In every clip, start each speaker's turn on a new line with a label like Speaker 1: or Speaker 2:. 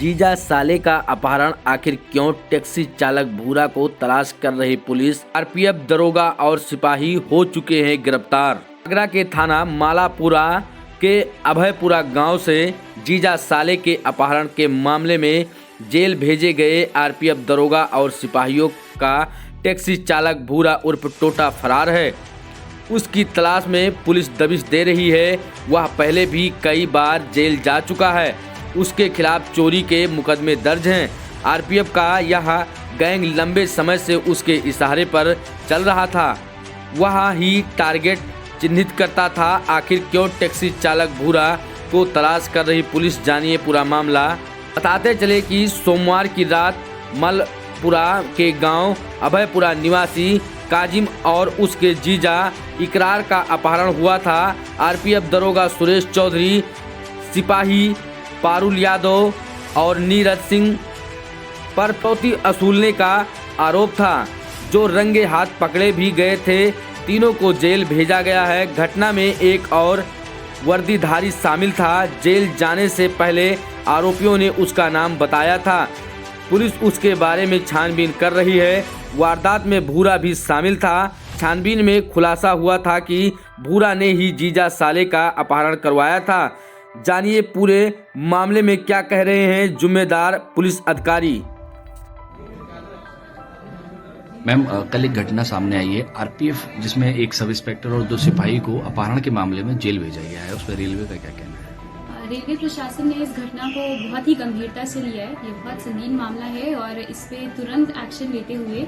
Speaker 1: जीजा साले का अपहरण, आखिर क्यों? टैक्सी चालक भूरा को तलाश कर रही पुलिस। आरपीएफ दरोगा और सिपाही हो चुके हैं गिरफ्तार। आगरा के थाना मालापुरा के अभयपुरा गांव से जीजा साले के अपहरण के मामले में जेल भेजे गए आरपीएफ दरोगा और सिपाहियों का टैक्सी चालक भूरा उर्फ टोटा फरार है। उसकी तलाश में पुलिस दबिश दे रही है। वह पहले भी कई बार जेल जा चुका है। उसके खिलाफ चोरी के मुकदमे दर्ज हैं। आरपीएफ का यह गैंग लंबे समय से उसके इशारे पर चल रहा था। वह ही टारगेट चिन्हित करता था। आखिर क्यों टैक्सी चालक भूरा को तलाश कर रही पुलिस, जानिए पूरा मामला। बताते चले कि सोमवार की रात मलपुरा के गांव अभयपुरा निवासी काजिम और उसके जीजा इकरार का अपहरण हुआ था। आरपीएफ दरोगा सुरेश चौधरी, सिपाही पारुल यादव और नीरज सिंह पर फिरौती वसूलने का आरोप था, जो रंगे हाथ पकड़े भी गए थे। तीनों को जेल भेजा गया है। घटना में एक और वर्दीधारी शामिल था। जेल जाने से पहले आरोपियों ने उसका नाम बताया था। पुलिस उसके बारे में छानबीन कर रही है। वारदात में भूरा भी शामिल था। छानबीन में खुलासा हुआ था कि भूरा ने ही जीजा साले का अपहरण करवाया था। जानिए पूरे मामले में क्या कह रहे हैं जिम्मेदार पुलिस अधिकारी।
Speaker 2: मैम, कल एक घटना सामने आई है। आरपीएफ जिसमें एक सब इंस्पेक्टर और 2 सिपाही को अपहरण के मामले में जेल भेजा गया है। उस पर रेलवे का क्या कहना है?
Speaker 3: रेलवे प्रशासन ने इस घटना को बहुत ही गंभीरता से लिया है। ये बहुत संगीन मामला है और इस पे तुरंत एक्शन लेते हुए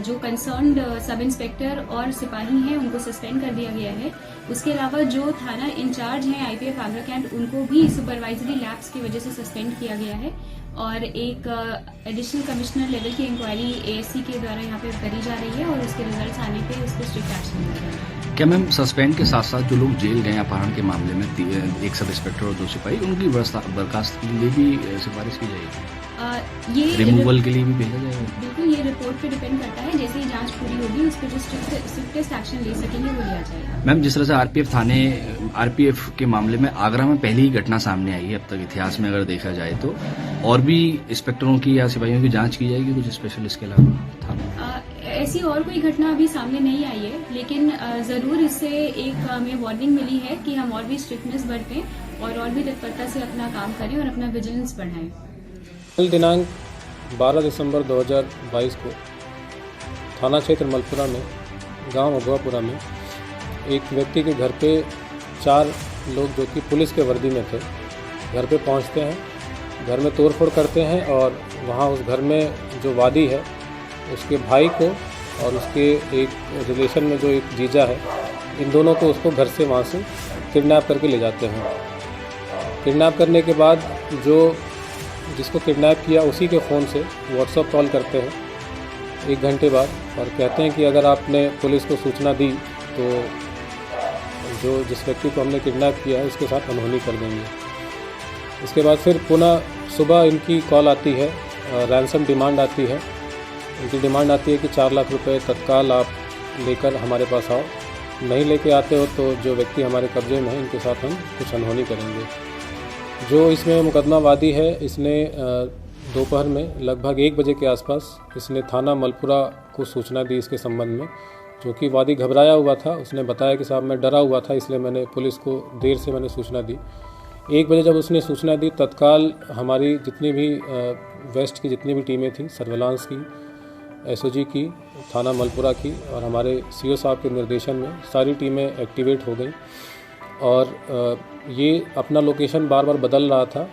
Speaker 3: जो कंसर्न्ड सब इंस्पेक्टर और सिपाही हैं उनको सस्पेंड कर दिया गया है। उसके अलावा जो थाना इंचार्ज हैं आईपीएफ आगरा कैंट, उनको भी सुपरवाइजरी लैप्स की वजह से सस्पेंड किया गया है और एक एडिशनल कमिश्नर लेवल की इंक्वायरी एएससी के द्वारा यहाँ पे करी जा रही है और उसके रिजल्ट्स आने पे उस पर स्ट्रिक्ट एक्शन लिया जाएगा।
Speaker 2: क्या मैम, सस्पेंड के साथ साथ जो लोग जेल गए अपहरण के मामले में एक सब इंस्पेक्टर और 2 सिपाही, उनकी बर्खास्त के लिए भी सिफारिश की जाएगी?
Speaker 3: ये
Speaker 2: रिमूवल के लिए भी भेजा जाएगा?
Speaker 3: बिल्कुल, ये रिपोर्ट पे डिपेंड करता है। जैसे ही जांच पूरी होगी उस पर जो स्ट्रिक्टेस्ट एक्शन ले सकेंगे वो लिया जाएगा।
Speaker 2: मैम, जिस तरह से आरपीएफ के मामले में आगरा में पहली ही घटना सामने आई है अब तक इतिहास में अगर देखा जाए तो, और भी इंस्पेक्टरों की या सिपाहियों की जांच की जाएगी कुछ स्पेशल इसके अलावा था?
Speaker 3: ऐसी और कोई घटना अभी सामने नहीं आई है, लेकिन जरूर इससे एक हमें वार्निंग मिली है कि हम और भी स्ट्रिक्टनेस बरतें और भी तत्परता से अपना काम करें और अपना विजिलेंस बढ़ाएं।
Speaker 4: कल दिनांक 12 दिसंबर 2022 को थाना क्षेत्र मलपुरा में गांव अभयपुरा में एक व्यक्ति के घर पे 4 लोग जो कि पुलिस के वर्दी में थे घर पे पहुंचते हैं, घर में तोड़फोड़ करते हैं और वहां उस घर में जो वादी है उसके भाई को और उसके एक रिलेशन में जो एक जीजा है, इन दोनों को उसको घर से वहाँ से किडनैप करके ले जाते हैं। किडनैप करने के बाद जो जिसको किडनैप किया उसी के फ़ोन से व्हाट्सएप कॉल करते हैं 1 घंटे बाद और कहते हैं कि अगर आपने पुलिस को सूचना दी तो जो जिस व्यक्ति को हमने किडनैप किया है उसके साथ अनहोनी कर देंगे। इसके बाद फिर पुनः सुबह इनकी कॉल आती है, रैंसम डिमांड आती है। इनकी डिमांड आती है कि 4 लाख रुपए तत्काल आप लेकर हमारे पास आओ, नहीं लेके आते हो तो जो व्यक्ति हमारे कब्जे में है इनके साथ हम कुछ अनहोनी करेंगे। जो इसमें मुकदमा वादी है, इसने दोपहर में लगभग 1 बजे के आसपास इसने थाना मलपुरा को सूचना दी इसके संबंध में, जो कि वादी घबराया हुआ था। उसने बताया कि साहब मैं डरा हुआ था इसलिए मैंने पुलिस को देर से मैंने सूचना दी। 1 बजे जब उसने सूचना दी, तत्काल हमारी जितनी भी वेस्ट की जितनी भी टीमें थी, सर्विलांस की, एसओजी की, थाना मलपुरा की और हमारे सीओ साहब के निर्देशन में सारी टीमें एक्टिवेट हो गई और ये अपना लोकेशन बार बार बदल रहा था।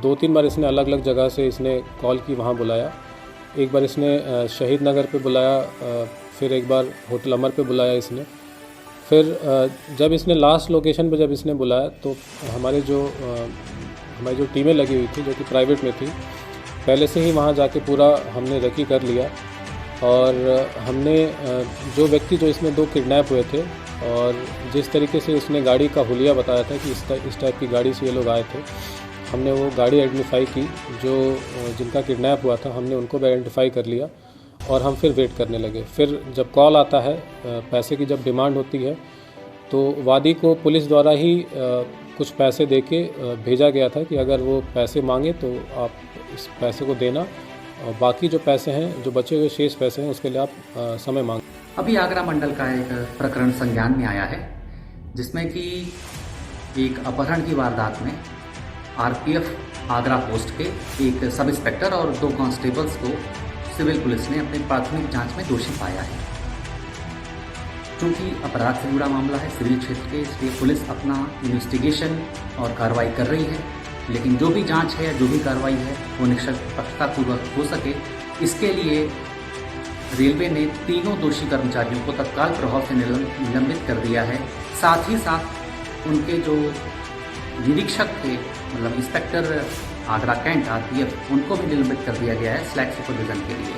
Speaker 4: 2-3 बार इसने अलग अलग जगह से इसने कॉल की, वहाँ बुलाया। एक बार इसने शहीद नगर पे बुलाया, फिर एक बार होटल अमर पे बुलाया इसने। फिर जब इसने लास्ट लोकेशन पे जब इसने बुलाया तो हमारी जो टीमें लगी हुई थी जो कि प्राइवेट में थी, पहले से ही वहाँ जाके पूरा हमने रेकी कर लिया और हमने जो व्यक्ति जो इसमें 2 किडनैप हुए थे और जिस तरीके से उसने गाड़ी का हुलिया बताया था कि इस टाइप की गाड़ी से ये लोग आए थे, हमने वो गाड़ी आइडेंटिफाई की। जो जिनका किडनैप हुआ था हमने उनको भी आइडेंटिफाई कर लिया और हम फिर वेट करने लगे। फिर जब कॉल आता है, पैसे की जब डिमांड होती है तो वादी को पुलिस द्वारा ही कुछ पैसे देके भेजा गया था कि अगर वो पैसे मांगे तो आप इस पैसे को देना, और बाकी जो पैसे हैं, जो बचे हुए शेष पैसे हैं, उसके लिए आप समय मांग।
Speaker 5: अभी आगरा मंडल का एक प्रकरण संज्ञान में आया है, जिसमें कि एक अपहरण की वारदात में आरपीएफ आगरा पोस्ट के एक सब इंस्पेक्टर और 2 कांस्टेबल्स को सिविल पुलिस ने अपने प्राथमिक जांच में दोषी पाया है। चूँकि अपराध से जुड़ा मामला है सिविल क्षेत्र के, इसलिए पुलिस अपना इन्वेस्टिगेशन और कार्रवाई कर रही है, लेकिन जो भी जांच है या जो भी कार्रवाई है वो निष्पक्षतापूर्वक हो सके, इसके लिए रेलवे ने तीनों दोषी कर्मचारियों को तत्काल प्रभाव से निलंबित कर दिया है। साथ ही साथ उनके जो निरीक्षक थे, मतलब इंस्पेक्टर आगरा कैंट आरपीएफ, उनको भी निलंबित कर दिया गया है स्लैक सुपरविजन के लिए।